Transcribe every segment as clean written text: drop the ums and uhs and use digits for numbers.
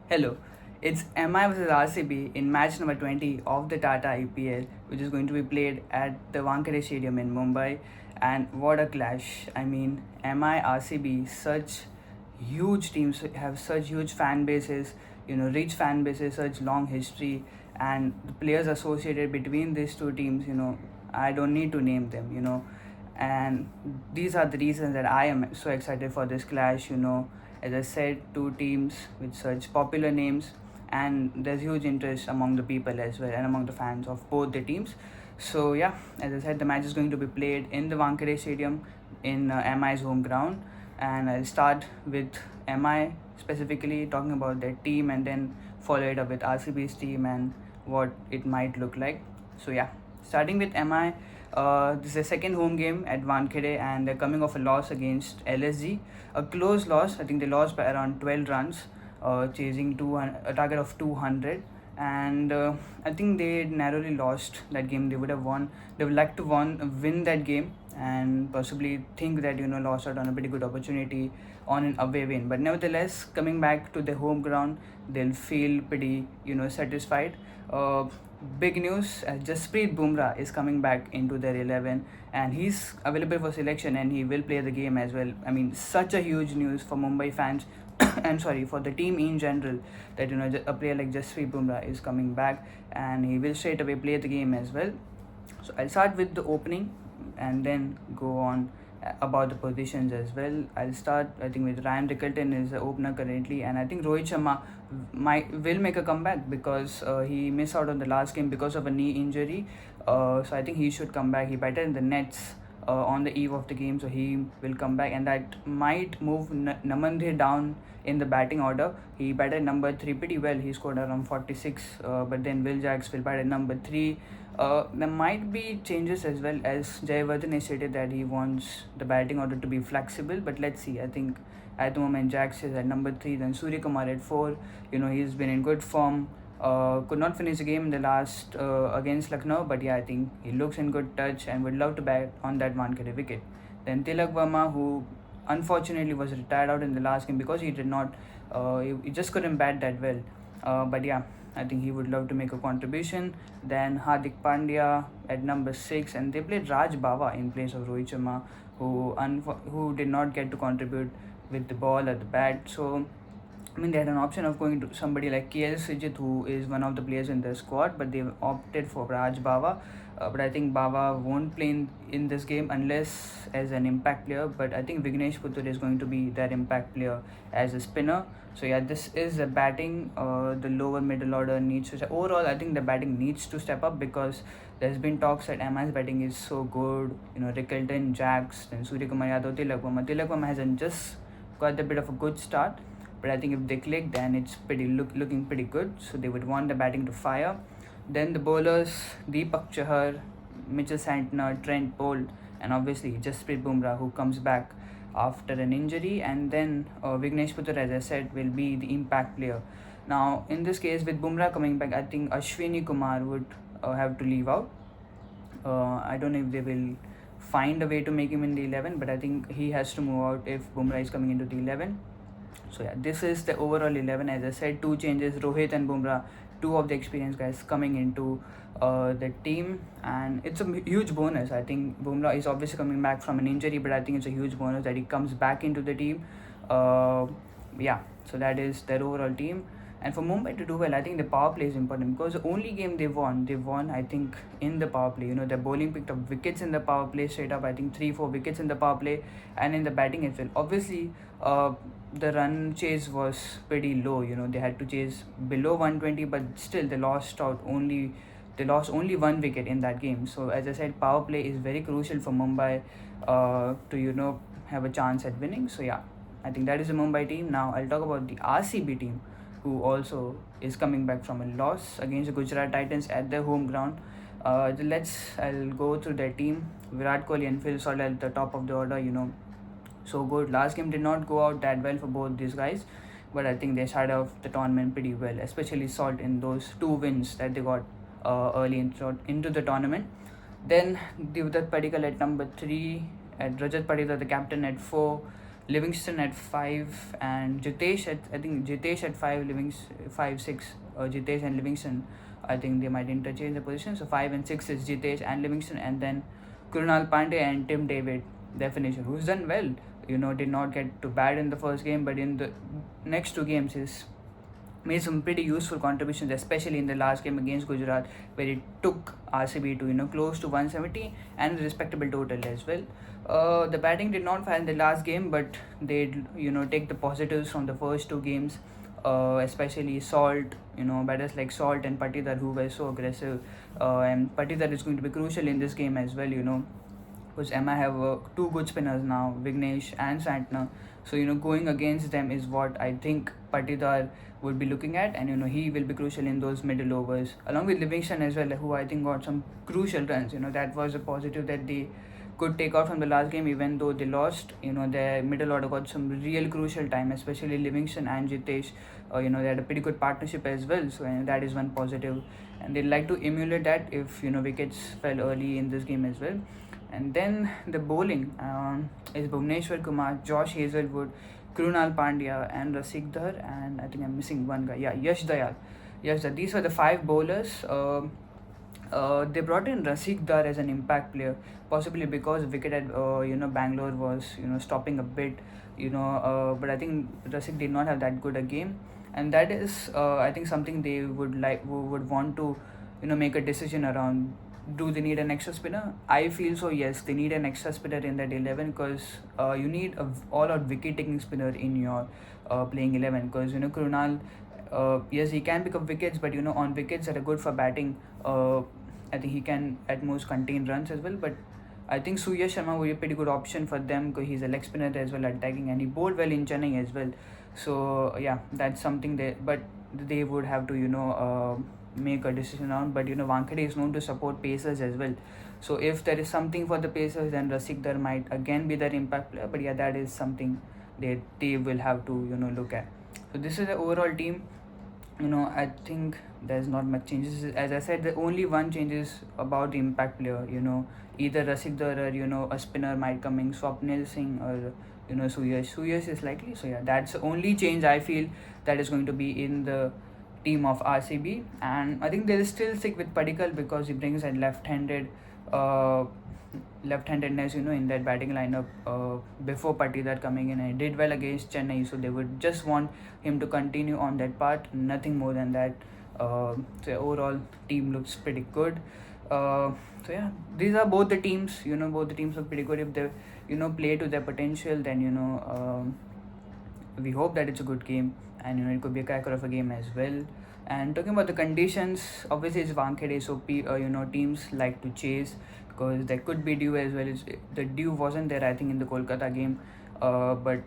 Hello, it's MI versus RCB in match number 20 of the Tata IPL, which is going to be played at the Wankhede Stadium in Mumbai. And what a clash! I mean, MI, RCB, such huge teams have such huge fan bases, rich fan bases, such long history, and the players associated between these two teams, I don't need to name them, and these are the reasons that I am so excited for this clash. As I said, two teams with such popular names, and there's huge interest among the people as well and among the fans of both the teams. So yeah, as I said, the match is going to be played in the Wankhede Stadium in MI's home ground, and I'll start with MI specifically talking about their team, and then follow it up with RCB's team and what it might look like. So yeah, starting with MI. This is the second home game at Wankhede, and they're coming off a loss against LSG. A close loss. I think they lost by around 12 runs, chasing a target of 200. And I think they narrowly lost that game. They would have won. They would like to win that game, and possibly think that lost out on a pretty good opportunity on an away win. But nevertheless, coming back to their home ground, they'll feel pretty satisfied. Big news, Jasprit Bumrah is coming back into their 11, and he's available for selection, and he will play the game as well. I mean, such a huge news for Mumbai fans and sorry, for the team in general, that a player like Jasprit Bumrah is coming back, and he will straight away play the game as well. So I'll start with the opening and then go on about the positions as well. I'll start, I think, with Ryan Rickelton is the opener currently, and I think Rohit Sharma will make a comeback because he missed out on the last game because of a knee injury. So I think he should come back. He batted in the nets on the eve of the game, so he will come back, and that might move Namandhir down in the batting order. He batted number 3 pretty well. He scored around 46, but then Will Jacks will bat at number 3. There might be changes as well, as Jayawardene has stated that he wants the batting order to be flexible, but let's see. I think at the moment Jacks is at number 3, then Surya Kumar at 4. He's been in good form. Could not finish the game in the last against Lucknow, but yeah, I think he looks in good touch and would love to bat on that Wankhede wicket. Then Tilak Verma, who unfortunately was retired out in the last game because he did not, he just couldn't bat that well. But yeah, I think he would love to make a contribution. Then Hardik Pandya at number 6, and they played Raj Bawa in place of Rohit Sharma, who did not get to contribute with the ball at the bat. So I mean, they had an option of going to somebody like KL Srijit, who is one of the players in the squad, but they opted for Raj Bawa. But I think Bawa won't play in this game unless as an impact player. But I think Vignesh Puttur is going to be that impact player as a spinner. So yeah, this is the batting. The lower middle order needs to. Overall, I think the batting needs to step up because there's been talks that MI's batting is so good. Rickelton, Jacks, then Surya Kumar Yadav, Tilak Verma. Tilak Verma hasn't just got a bit of a good start, but I think if they click, then it's looking pretty good. So they would want the batting to fire. Then the bowlers, Deepak Chahar, Mitchell Santner, Trent Bolt, and obviously Jasprit Bumrah, who comes back after an injury. And then Vignesh Puttur, as I said, will be the impact player. Now in this case, with Bumrah coming back, I think Ashwini Kumar would have to leave out. I don't know if they will find a way to make him in the 11, but I think he has to move out if Bumrah is coming into the 11. So yeah, this is the overall 11. As I said, 2 changes, Rohit and Bumrah, 2 of the experienced guys coming into the team, and it's a huge bonus. I think Bumrah is obviously coming back from an injury, but I think it's a huge bonus that he comes back into the team. Yeah, so that is their overall team. And for Mumbai to do well, I think the power play is important because the only game they won, I think, in the power play. Their bowling picked up wickets in the power play straight up. I think 3-4 wickets in the power play, and in the batting as well. Obviously, the run chase was pretty low. They had to chase below 120, but still they lost only 1 wicket in that game. So as I said, power play is very crucial for Mumbai to have a chance at winning. So yeah, I think that is the Mumbai team. Now I'll talk about the RCB team, who also is coming back from a loss against the Gujarat Titans at their home ground. I'll go through their team. Virat Kohli and Phil Salt at the top of the order. So good. Last game did not go out that well for both these guys, but I think they started off the tournament pretty well, especially Salt in those 2 wins that they got early into the tournament. Then Devdutt Padikkal at number 3, at Rajat Patidar the captain at 4, Livingston at 5, and Jitesh at, I think Jitesh at 5, 5 6, Jitesh and Livingston. I think they might interchange the position. So 5 and 6 is Jitesh and Livingston, and then Krunal Pandey and Tim David, definition, who's done well. Did not get to bat in the first game, but in the next two games he's made some pretty useful contributions, especially in the last game against Gujarat, where it took RCB to close to 170 and a respectable total as well. The batting did not fire in the last game, but they take the positives from the first two games, especially Salt, batters like Salt and Patidar, who were so aggressive, and Patidar is going to be crucial in this game as well. Because MI have two good spinners now, Vignesh and Santner. So going against them is what I think Patidar would be looking at, and he will be crucial in those middle overs, along with Livingston as well, who I think got some crucial runs. That was a positive that they could take out from the last game, even though they lost. Their middle order got some real crucial time, especially Livingston and Jitesh. They had a pretty good partnership as well, so that is one positive, and they'd like to emulate that if wickets fell early in this game as well. And then the bowling is Bhuvneshwar Kumar, Josh Hazelwood, Krunal Pandya, and Rasik Dhar, and I think I'm missing one guy. Yeah, Yash Dayal. These were the five bowlers. They brought in Rasik Dhar as an impact player, possibly because wicket at Bangalore was stopping a bit, but I think Rasik did not have that good a game, and that is I think something they would want to make a decision around. Do they need an extra spinner? I feel so, yes, they need an extra spinner in that 11, because you need a all-out wicket-taking spinner in your playing 11, because Krunal, yes, he can pick up wickets, but on wickets that are good for batting, I think he can at most contain runs as well. But I think Surya Sharma would be a pretty good option for them, because he's a leg spinner as well, attacking, and he bowled well in Chennai as well. So yeah, that's something but they would have to make a decision on. But Wankhede is known to support pacers as well, so if there is something for the pacers, then Rasik Dar might again be their impact player. But yeah, that is something they will have to look at. So this is the overall team. I think there's not much changes. As I said, the only one change is about the impact player. Either Rasik Dar or a spinner might come in, Swapnil Singh, or Suyash is likely. So yeah, that's the only change I feel that is going to be in the team of RCB. And I think they'll still stick with Padikkal, because he brings a left-handedness in that batting lineup before Patidar coming in, and he did well against Chennai, so they would just want him to continue on that part, nothing more than that. So overall team looks pretty good. So yeah, these are both the teams. Both the teams look pretty good. If they play to their potential, then we hope that it's a good game, and it could be a cracker of a game as well. And talking about the conditions, obviously it's Wankhede, so teams like to chase, because there could be dew as well. The dew wasn't there, I think, in the Kolkata game, but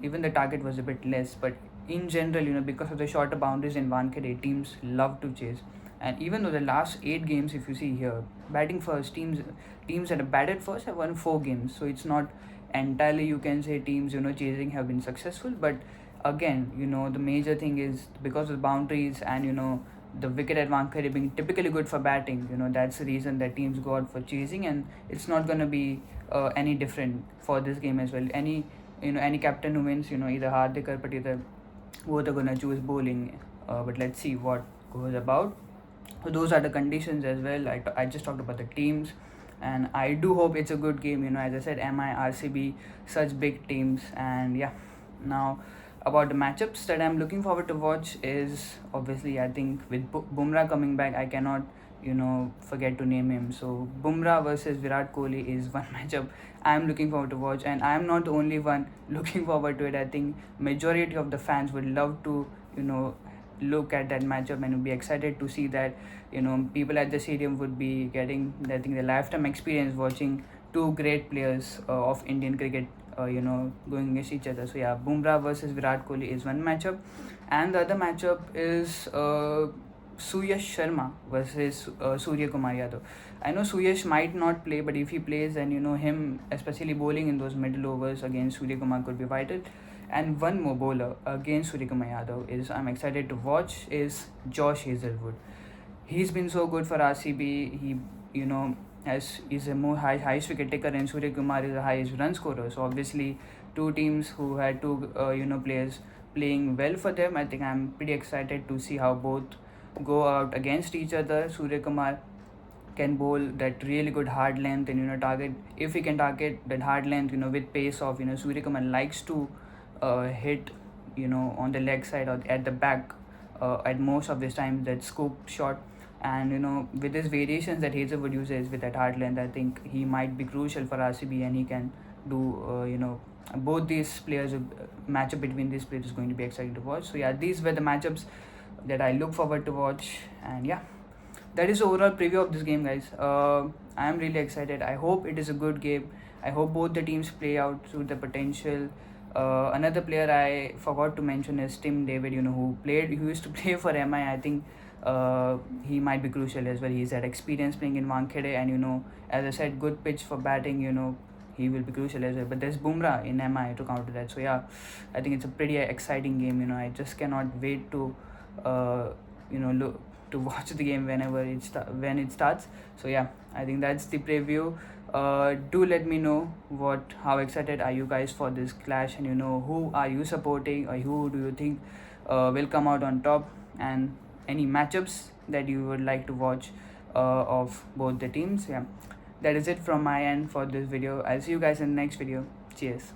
even the target was a bit less. But in general, because of the shorter boundaries in Wankhede, teams love to chase. And even though the last 8 games, if you see here, batting first, teams that have batted first have won 4 games. So it's not entirely, you can say, teams chasing have been successful. But again, the major thing is because of the boundaries and the wicket at Wankhede being typically good for batting, that's the reason that teams go out for chasing, and it's not going to be any different for this game as well. Any captain who wins, either Hardik or Patidar, both are going to choose bowling, but let's see what goes about. So those are the conditions as well. I just talked about the teams, and I do hope it's a good game. As I said, MI, RCB, such big teams. And yeah, now about the matchups that I'm looking forward to watch is, obviously, I think with Bumrah coming back, I cannot forget to name him. So Bumrah versus Virat Kohli is one matchup I'm looking forward to watch, and I'm not the only one looking forward to it. I think majority of the fans would love to look at that matchup and would be excited to see that people at the stadium would be getting, I think, the lifetime experience watching two great players of Indian cricket going against each other. So yeah, Bumrah versus Virat Kohli is one matchup, and the other matchup is Suyash Sharma versus Surya Kumar Yadav. I know Suyash might not play, but if he plays, then him, especially bowling in those middle overs against Surya Kumar, could be vital. And one more bowler against Surya Kumar Yadav is I'm excited to watch is Josh Hazelwood. He's been so good for RCB. He is a more highest wicket taker, and Surya Kumar is the highest run scorer. So obviously two teams who had two players playing well for them. I think I'm pretty excited to see how both go out against each other. Surya Kumar can bowl that really good hard length and target, if he can target that hard length with pace of Surya Kumar likes to hit on the leg side or at the back at most of this time, that scoop shot. And with his variations that Hazelwood uses with that hard length, I think he might be crucial for RCB, and he can do both these players. Matchup between these players is going to be exciting to watch. So yeah, these were the matchups that I look forward to watch. And yeah, that is the overall preview of this game, guys. I am really excited. I hope it is a good game. I hope both the teams play out to the potential. Another player I forgot to mention is Tim David, who used to play for MI. I think he might be crucial as well. He's had experience playing in Wankhede, and as I said, good pitch for batting, he will be crucial as well. But there's Bumrah in MI to counter that. So yeah, I think it's a pretty exciting game. I just cannot wait to look to watch the game when it starts. So yeah, I think that's the preview. Do let me know how excited are you guys for this clash, and who are you supporting, or who do you think will come out on top, and any matchups that you would like to watch of both the teams. Yeah, that is it from my end for this video. I'll see you guys in the next video. Cheers.